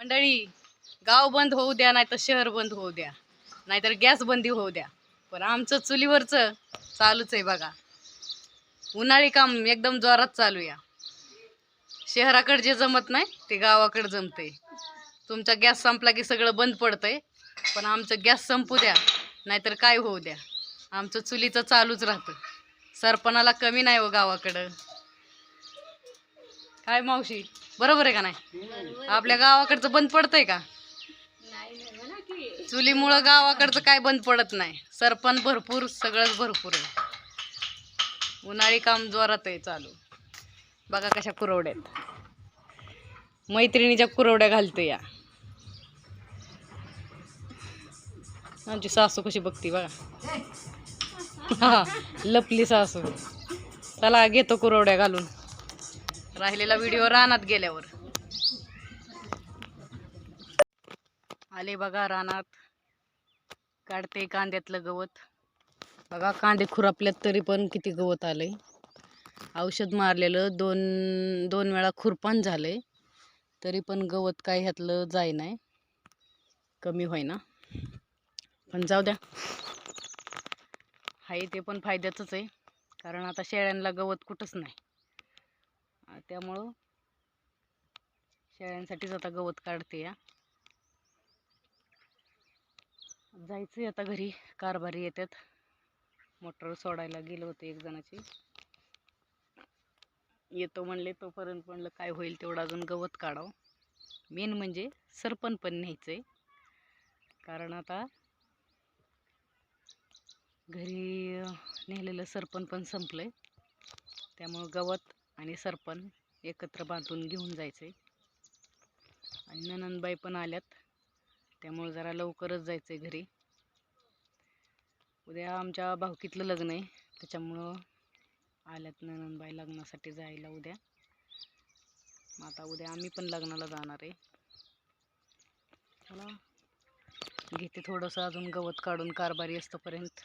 मंडळी, गाव बंद होऊ द्या नाही तर शहर बंद होऊ द्या, नाहीतर गॅस बंदी होऊ द्या, पण आमचं चुलीवरचं चालूच आहे बघा. उन्हाळी काम एकदम जोरात चालू या. शहराकडे जे जमत नाही ते गावाकडे जमतंय. तुमचा गॅस संपला की सगळं बंद पडतंय, पण आमचं गॅस संपू द्या नाहीतर काय होऊ द्या, आमचं चुलीचं चालूच राहतं. सरपणाला कमी नाही हो गावाकडं. काय मावशी, बरोबर आहे का नाही? आपल्या गावाकडचं बंद पडतंय का? चुलीमुळं गावाकडचं काय बंद पडत नाही. सरपण भरपूर, सगळंच भरपूर आहे. उन्हाळी काम जोरात आहे चालू. बघा कशा कुरवड्यात, मैत्रिणीच्या कुरवड्या घालते या. आमची सासू कशी बघती बघा. हा, लपली सासू. चला घेतो कुरवड्या घालून. राहिलेला व्हिडिओ रानात गेल्यावर. आले बघा रानात, काढते कांद्यातलं गवत. बघा कांदे खुरपल्यात तरी पण किती गवत आलंय. औषध मारलेलं दोन वेळा खुरपान झालंय, तरी पण गवत काय ह्यातलं जाय नाही, कमी होईना. पण जाऊ द्या, हाय ते पण फायद्याचंच आहे. कारण आता शेळ्यांना गवत कुठंच नाही, त्यामुळं शेळ्यांसाठीच आता गवत काढते या. जायचंय आता घरी, कारभारी येतात. मोटर सोडायला गेलो होते एक जणाची, येतो म्हणले. तोपर्यंत म्हणलं काय होईल तेवढं अजून गवत काढावं. मेन म्हणजे सरपण पण न्यायचंय, कारण आता घरी नेलेलं सरपण पण संपलंय. त्यामुळं गवत आणि सरपण एकत्र बांधून घेऊन जायचंय. आणि ननंदबाई पण आल्यात, त्यामुळे जरा लवकरच जायचंय घरी. उद्या आमच्या भाऊकीतलं लग्न आहे, त्याच्यामुळं आल्यात ननंदबाई लग्नासाठी जायला उद्या. मग आता उद्या आम्ही पण लग्नाला जाणार आहे. चला घेते थोडंसं अजून गवत काढून कारभारी असतोपर्यंत.